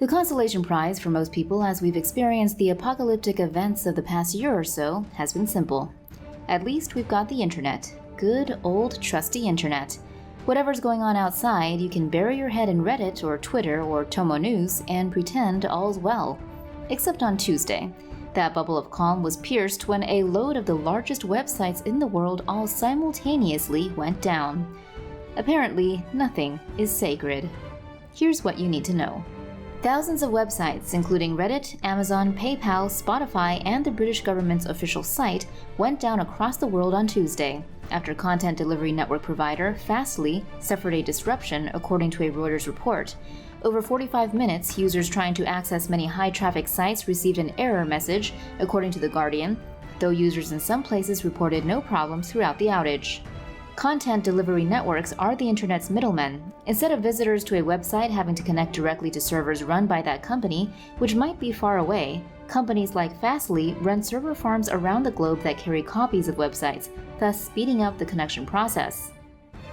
The consolation prize for most people as we've experienced the apocalyptic events of the past year or so has been simple. At least we've got the internet. Good old trusty internet. Whatever's going on outside, you can bury your head in Reddit or Twitter or TomoNews and pretend all's well. Except on Tuesday. That bubble of calm was pierced when a load of the largest websites in the world all simultaneously went down. Apparently, nothing is sacred. Here's what you need to know. Thousands of websites, including Reddit, Amazon, PayPal, Spotify, and the British government's official site, went down across the world on Tuesday, after content delivery network provider Fastly suffered a disruption, according to a Reuters report. Over 45 minutes, users trying to access many high-traffic sites received an error message, according to The Guardian, though users in some places reported no problems throughout the outage. Content delivery networks are the internet's middlemen. Instead of visitors to a website having to connect directly to servers run by that company, which might be far away, companies like Fastly run server farms around the globe that carry copies of websites, thus speeding up the connection process.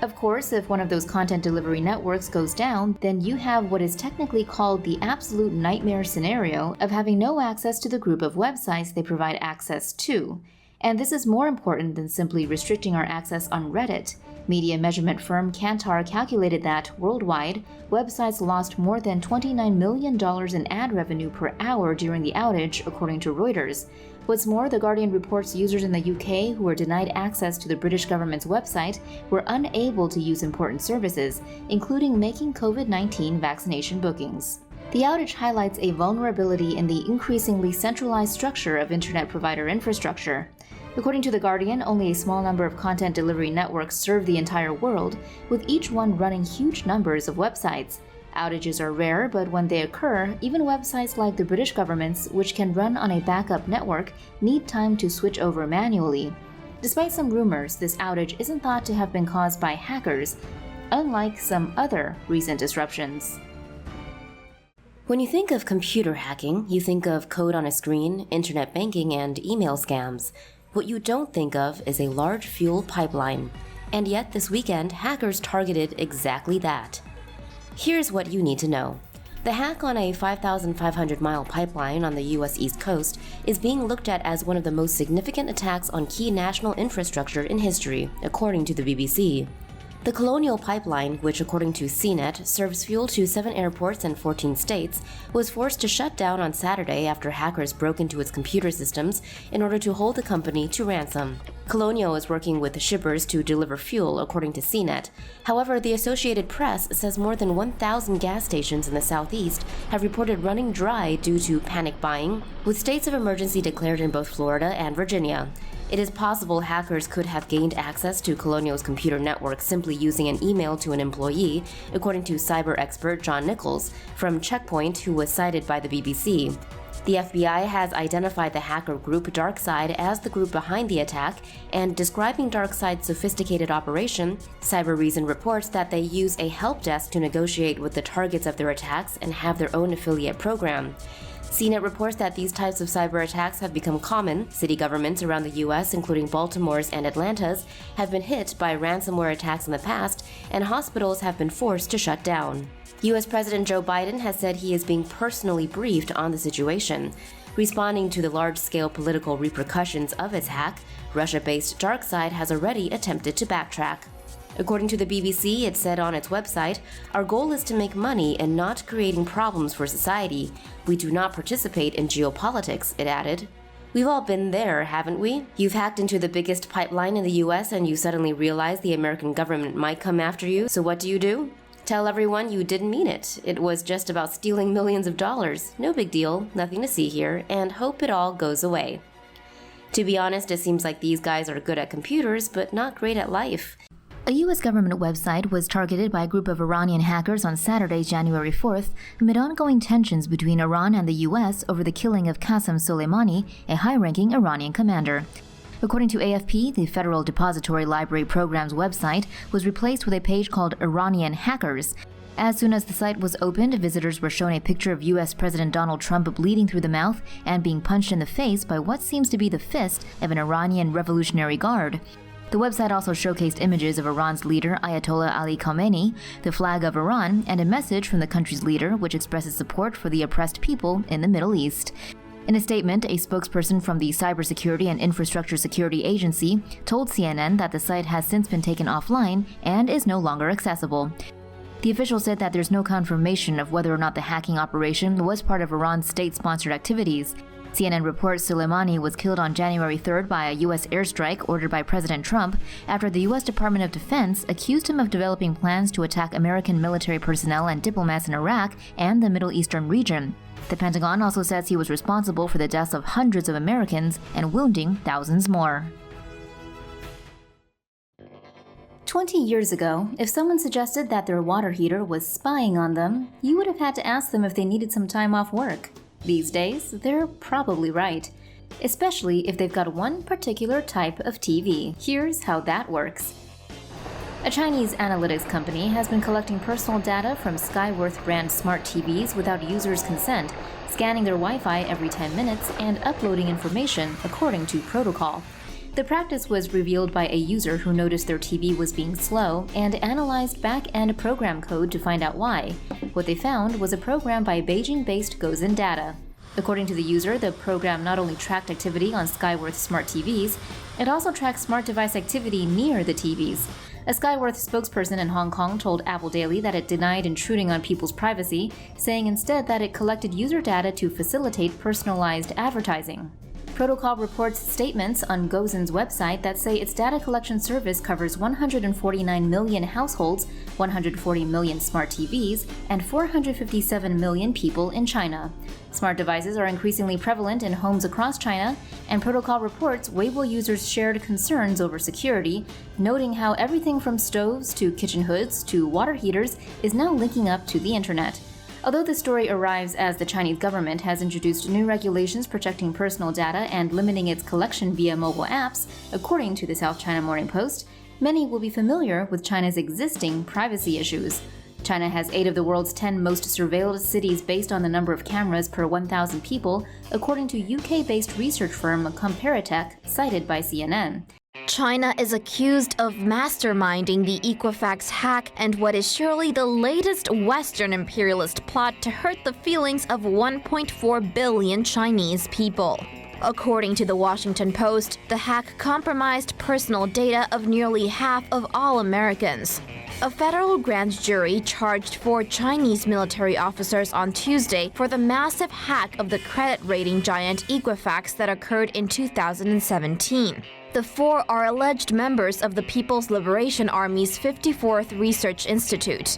Of course, if one of those content delivery networks goes down, then you have what is technically called the absolute nightmare scenario of having no access to the group of websites they provide access to. And this is more important than simply restricting our access on Reddit. Media measurement firm Kantar calculated that, worldwide, websites lost more than $29 million in ad revenue per hour during the outage, according to Reuters. What's more, The Guardian reports users in the UK who were denied access to the British government's website were unable to use important services, including making COVID-19 vaccination bookings. The outage highlights a vulnerability in the increasingly centralized structure of internet provider infrastructure. According to The Guardian, only a small number of content delivery networks serve the entire world, with each one running huge numbers of websites. Outages are rare, but when they occur, even websites like the British government's, which can run on a backup network, need time to switch over manually. Despite some rumors, this outage isn't thought to have been caused by hackers, unlike some other recent disruptions. When you think of computer hacking, you think of code on a screen, internet banking, and email scams. What you don't think of is a large fuel pipeline. And yet this weekend, hackers targeted exactly that. Here's what you need to know. The hack on a 5,500-mile pipeline on the U.S. East Coast is being looked at as one of the most significant attacks on key national infrastructure in history, according to the BBC. The Colonial pipeline, which according to CNET serves fuel to 7 airports and 14 states, was forced to shut down on Saturday after hackers broke into its computer systems in order to hold the company to ransom. Colonial is working with the shippers to deliver fuel, according to CNET. However, the Associated Press says more than 1,000 gas stations in the southeast have reported running dry due to panic buying, with states of emergency declared in both Florida and Virginia. It is possible hackers could have gained access to Colonial's computer network simply using an email to an employee, according to cyber expert John Nichols from Checkpoint, who was cited by the BBC. The FBI has identified the hacker group DarkSide as the group behind the attack, and describing DarkSide's sophisticated operation, Cyber Reason reports that they use a help desk to negotiate with the targets of their attacks and have their own affiliate program. CNET reports that these types of cyber attacks have become common. City governments around the U.S., including Baltimore's and Atlanta's, have been hit by ransomware attacks in the past, and hospitals have been forced to shut down. U.S. President Joe Biden has said he is being personally briefed on the situation. Responding to the large-scale political repercussions of its hack, Russia-based DarkSide has already attempted to backtrack. According to the BBC, it said on its website, "Our goal is to make money and not creating problems for society. We do not participate in geopolitics," it added. We've all been there, haven't we? You've hacked into the biggest pipeline in the US and you suddenly realize the American government might come after you, so what do? Tell everyone you didn't mean it. It was just about stealing millions of dollars. No big deal, nothing to see here, and hope it all goes away. To be honest, it seems like these guys are good at computers, but not great at life. A U.S. government website was targeted by a group of Iranian hackers on Saturday, January 4th, amid ongoing tensions between Iran and the U.S. over the killing of Qasem Soleimani, a high-ranking Iranian commander. According to AFP, the Federal Depository Library Program's website was replaced with a page called Iranian Hackers. As soon as the site was opened, visitors were shown a picture of U.S. President Donald Trump bleeding through the mouth and being punched in the face by what seems to be the fist of an Iranian Revolutionary Guard. The website also showcased images of Iran's leader Ayatollah Ali Khamenei, the flag of Iran, and a message from the country's leader which expresses support for the oppressed people in the Middle East. In a statement, a spokesperson from the Cybersecurity and Infrastructure Security Agency told CNN that the site has since been taken offline and is no longer accessible. The official said that there's no confirmation of whether or not the hacking operation was part of Iran's state-sponsored activities. CNN reports Soleimani was killed on January 3rd by a U.S. airstrike ordered by President Trump after the U.S. Department of Defense accused him of developing plans to attack American military personnel and diplomats in Iraq and the Middle Eastern region. The Pentagon also says he was responsible for the deaths of hundreds of Americans and wounding thousands more. 20 years ago, if someone suggested that their water heater was spying on them, you would have had to ask them if they needed some time off work. These days, they're probably right, especially if they've got one particular type of TV. Here's how that works. A Chinese analytics company has been collecting personal data from Skyworth brand smart TVs without users' consent, scanning their Wi-Fi every 10 minutes and uploading information according to protocol. The practice was revealed by a user who noticed their TV was being slow and analyzed back-end program code to find out why. What they found was a program by Beijing-based Gozen Data. According to the user, the program not only tracked activity on Skyworth smart TVs, it also tracked smart device activity near the TVs. A Skyworth spokesperson in Hong Kong told Apple Daily that it denied intruding on people's privacy, saying instead that it collected user data to facilitate personalized advertising. Protocol reports statements on Gozen's website that say its data collection service covers 149 million households, 140 million smart TVs, and 457 million people in China. Smart devices are increasingly prevalent in homes across China, and Protocol reports Weibo users shared concerns over security, noting how everything from stoves to kitchen hoods to water heaters is now linking up to the internet. Although the story arrives as the Chinese government has introduced new regulations protecting personal data and limiting its collection via mobile apps, according to the South China Morning Post, many will be familiar with China's existing privacy issues. China has 8 of the world's 10 most surveilled cities based on the number of cameras per 1,000 people, according to UK-based research firm Comparitech, cited by CNN. China is accused of masterminding the Equifax hack and what is surely the latest Western imperialist plot to hurt the feelings of 1.4 billion Chinese people. According to the Washington Post, the hack compromised personal data of nearly half of all Americans. A federal grand jury charged 4 Chinese military officers on Tuesday for the massive hack of the credit rating giant Equifax that occurred in 2017. The 4 are alleged members of the People's Liberation Army's 54th Research Institute.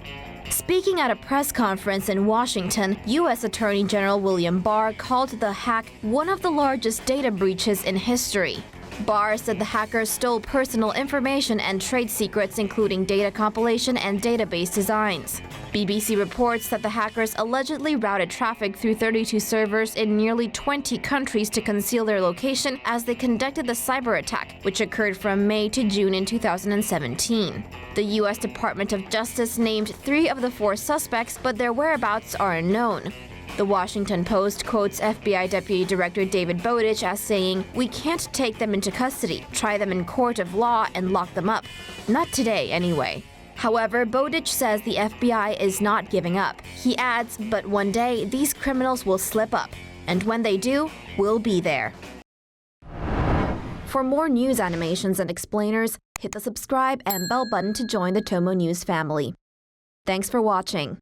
Speaking at a press conference in Washington, U.S. Attorney General William Barr called the hack one of the largest data breaches in history. Barr said the hackers stole personal information and trade secrets, including data compilation and database designs. BBC reports that the hackers allegedly routed traffic through 32 servers in nearly 20 countries to conceal their location as they conducted the cyber attack, which occurred from May to June in 2017. The U.S. Department of Justice named 3 of the 4 suspects, but their whereabouts are unknown. The Washington Post quotes FBI Deputy Director David Outage as saying, "We can't take them into custody, try them in court of law, and lock them up. Not today, anyway." However, Outage says the FBI is not giving up. He adds, "But one day, these criminals will slip up. And when they do, we'll be there." For more news animations and explainers, hit the subscribe and bell button to join the TomoNews family. Thanks for watching.